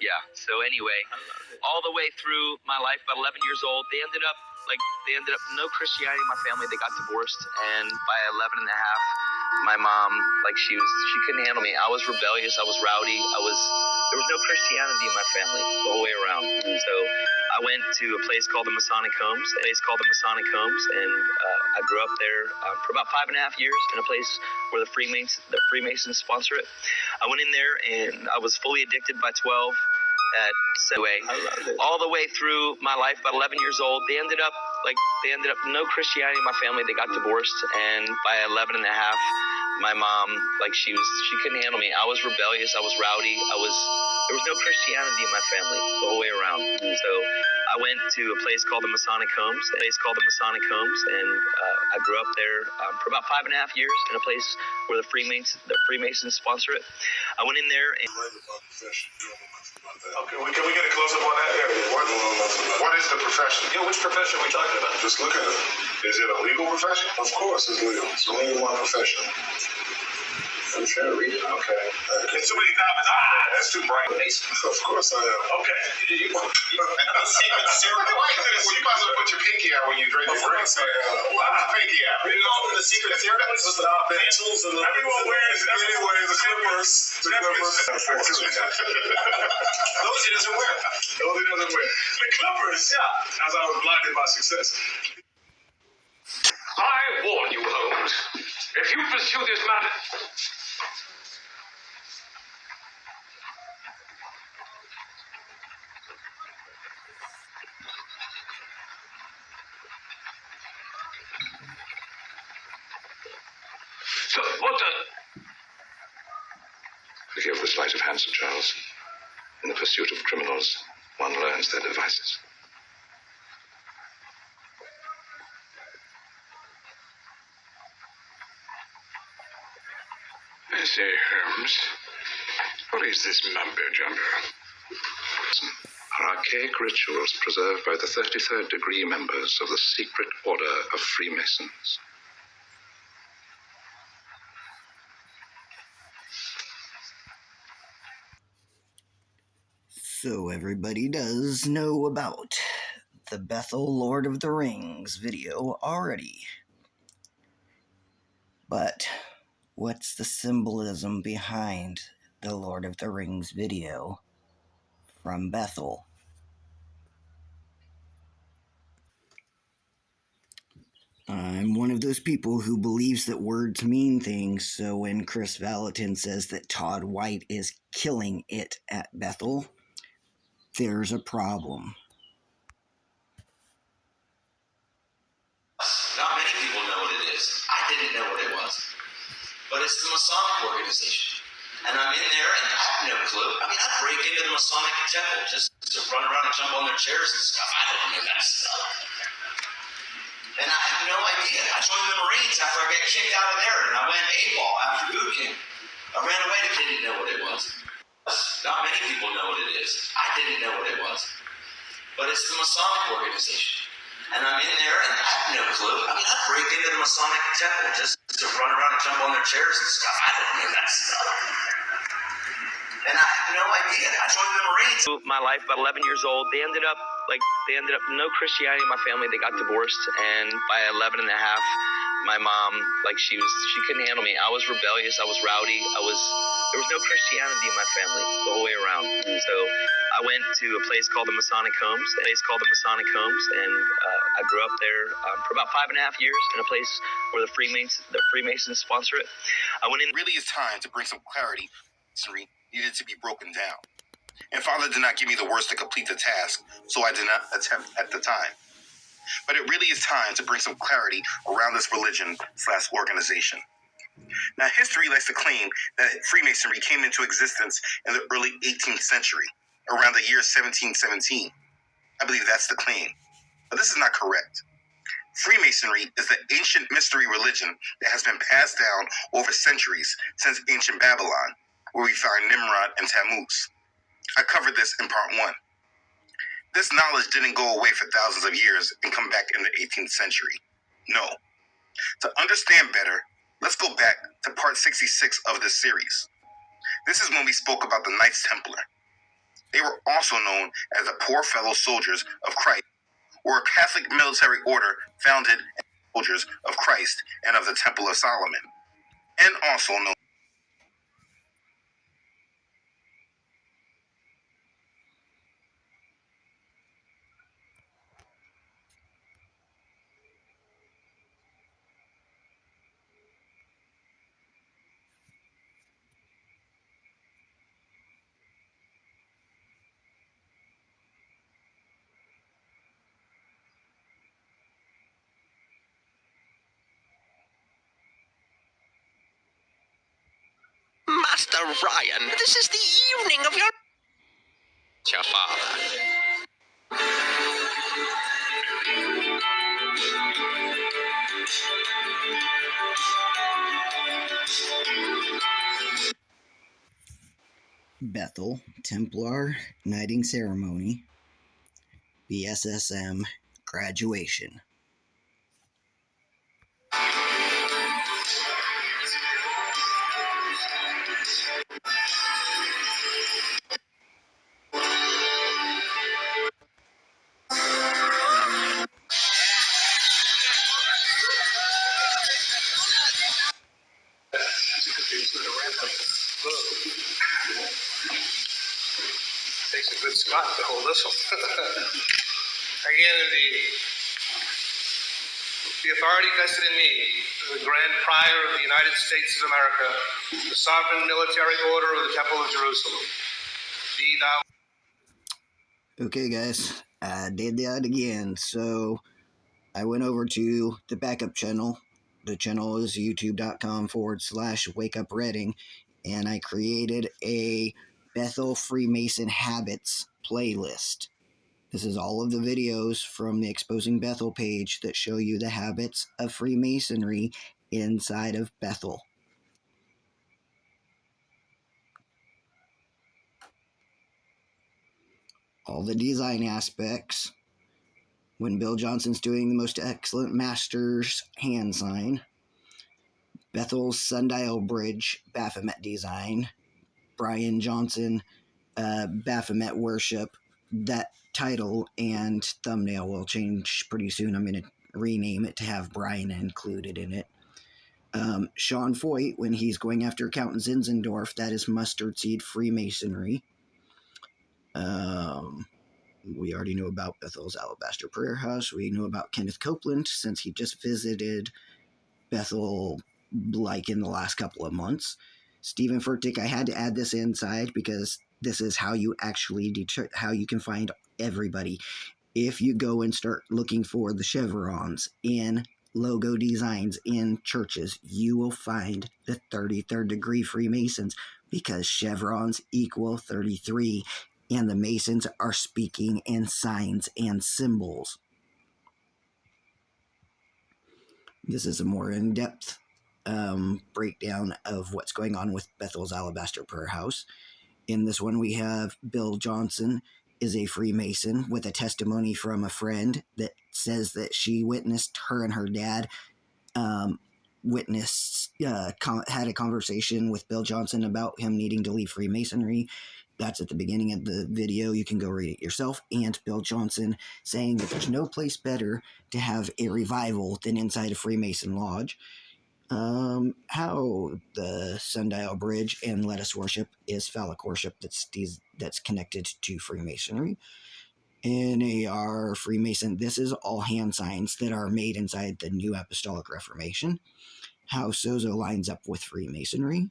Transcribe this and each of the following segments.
Yeah. So anyway, all the way through my life, about 11 years old, they ended up no Christianity in my family. They got divorced, and by 11 and a half, my mom, she couldn't handle me. I was rebellious. I was rowdy. There was no Christianity in my family the whole way around. And so I went to a place called the Masonic Homes. And I grew up there for about 5.5 years in a place where the Freemasons sponsor it. I went in there and I was fully addicted by 12. All the way through my life, about 11 years old, they ended up no Christianity in my family. They got divorced, and by 11 and a half, my mom, she couldn't handle me. I was rebellious. I was rowdy. There was no Christianity in my family the whole way around. And so I went to a place called the Masonic Homes. And I grew up there for about 5.5 years in a place where the Freemasons sponsor it. I went in there and. Okay, can we get a close-up on that area? What is the profession? Yeah, which profession are we talking about? Just look at it. Is it a legal profession? Of course it's legal. It's only my profession. I'm trying to read it. Okay. It's too many diamonds. That's too bright. Of course I am. Okay. You might as well put your pinky out when you drink your drink. Put your pinky out. You know the secret ceremony? Everyone wears the Clippers. Those he doesn't wear. The Clippers. Yeah. As I was blinded by success. I warn you, Holmes. If you pursue this matter... So, what the... If you have the sleight of hand, Sir Charles, in the pursuit of criminals, one learns their devices. I say, Holmes, what is this mumbo-jumbo? Are archaic rituals preserved by the 33rd degree members of the secret order of Freemasons. So everybody does know about the Bethel Lord of the Rings video already. But what's the symbolism behind the Lord of the Rings video from Bethel? I'm one of those people who believes that words mean things, so when Chris Valentin says that Todd White is killing it at Bethel, there's a problem. Not many people know what it is. I didn't know what it was. But it's the Masonic organization. And I'm in there and I have no clue. I mean, I'd break into the Masonic temple just to run around and jump on their chairs and stuff. I don't know that stuff. And I had no idea. I joined the Marines after I got kicked out of there, and I went AWOL after boot camp. I ran away to didn't know what it was. Not many people know what it is. I didn't know what it was. But it's the Masonic organization. And I'm in there and I have no clue. I mean, I'd break into the Masonic temple just to run around and jump on their chairs and stuff. I don't know that stuff. And I had no idea. I joined the Marines. My life, about 11 years old, they ended up no Christianity in my family. They got divorced, and by 11 and a half, my mom, she couldn't handle me. I was rebellious. I was rowdy. There was no Christianity in my family the whole way around. And so I went to a place called the Masonic Homes. And I grew up there for about 5.5 years in a place where the Freemasons sponsor it. I went in. Really is time to bring some clarity. Masonry needed to be broken down. And Father did not give me the words to complete the task, so I did not attempt at the time. But it really is time to bring some clarity around this religion/organization. Now, history likes to claim that Freemasonry came into existence in the early 18th century, around the year 1717. I believe that's the claim. But this is not correct. Freemasonry is the ancient mystery religion that has been passed down over centuries since ancient Babylon, where we find Nimrod and Tammuz. I covered this in part 1. This knowledge didn't go away for thousands of years and come back in the 18th century. No. To understand better, let's go back to part 66 of this series. This is when we spoke about the Knights Templar. They were also known as the Poor Fellow Soldiers of Christ, or a Catholic military order founded as Soldiers of Christ and of the Temple of Solomon, and also known Master Ryan, this is the evening of your father. Bethel Templar Knighting Ceremony, BSSM graduation. Takes a good spot to hold this one. Again, the authority vested in me, the Grand Prior of the United States of America, the Sovereign Military Order of the Temple of Jerusalem. Be thou. Okay, guys, I did that again. So I went over to the backup channel. The channel is youtube.com/wakeupredding, and I created a Bethel Freemason Habits playlist. This is all of the videos from the Exposing Bethel page that show you the habits of Freemasonry inside of Bethel. All the design aspects. When Bill Johnson's doing the most excellent master's hand sign. Bethel's Sundial Bridge Baphomet design. Brian Johnson Baphomet worship. That title and thumbnail will change pretty soon. I'm going to rename it to have Brian included in it. Sean Foyt, when he's going after Count Zinzendorf, that is Mustard Seed Freemasonry. We already know about Bethel's Alabaster Prayer House. We know about Kenneth Copeland, since he just visited Bethel like in the last couple of months. Stephen Furtick, I had to add this inside because this is how you actually how you can find everybody. If you go and start looking for the chevrons in logo designs in churches, you will find the 33rd degree Freemasons, because chevrons equal 33, and the Masons are speaking in signs and symbols. This is a more in-depth breakdown of what's going on with Bethel's Alabaster Prayer House. In this one, we have Bill Johnson is a Freemason with a testimony from a friend that says that she witnessed her and her dad had a conversation with Bill Johnson about him needing to leave Freemasonry. That's at the beginning of the video. You can go read it yourself. And Bill Johnson saying that there's no place better to have a revival than inside a Freemason lodge. How the Sundial Bridge and Let Us Worship is phallic worship that's connected to Freemasonry. NAR Freemason, this is all hand signs that are made inside the New Apostolic Reformation. How Sozo lines up with Freemasonry.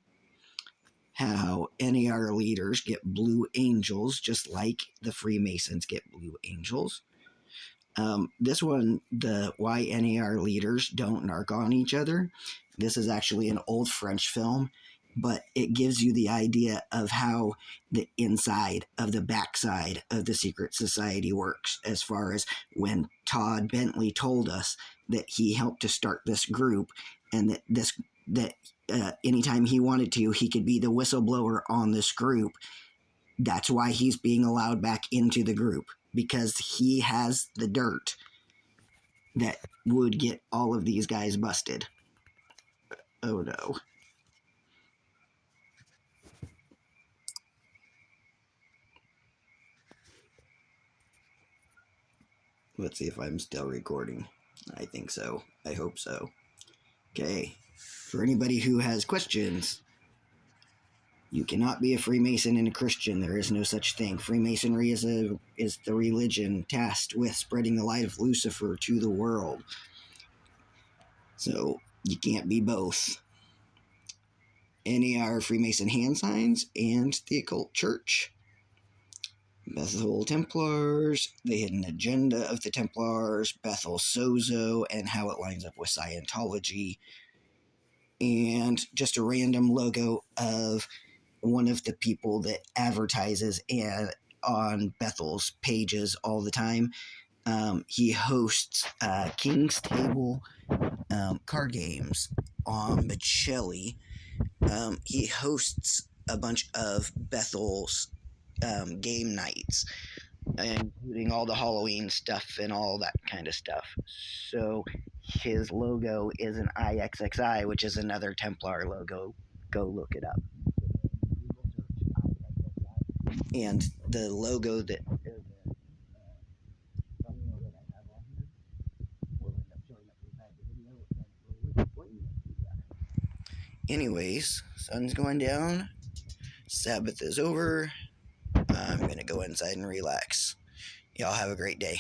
How NAR leaders get blue angels just like the Freemasons get blue angels. This one, the why NAR leaders don't narc on each other. This is actually an old French film, but it gives you the idea of how the inside of the backside of the secret society works, as far as when Todd Bentley told us that he helped to start this group, and that anytime he wanted to, he could be the whistleblower on this group. That's why he's being allowed back into the group, because he has the dirt that would get all of these guys busted. Oh no. Let's see if I'm still recording. I think so. I hope so. Okay. For anybody who has questions, you cannot be a Freemason and a Christian. There is no such thing. Freemasonry is the religion tasked with spreading the light of Lucifer to the world. So you can't be both. Any are Freemason hand signs and the occult church. Bethel Templars, the hidden agenda of the Templars, Bethel Sozo, and how it lines up with Scientology, and just a random logo of one of the people that advertises on Bethel's pages all the time. He hosts King's Table card games on Bocelli. He hosts a bunch of Bethel's game nights, including all the Halloween stuff and all that kind of stuff. So his logo is an IXXI, which is another Templar logo. Go look it up. And the logo that anyways, sun's going down. Sabbath is over. I'm going to go inside and relax. Y'all have a great day.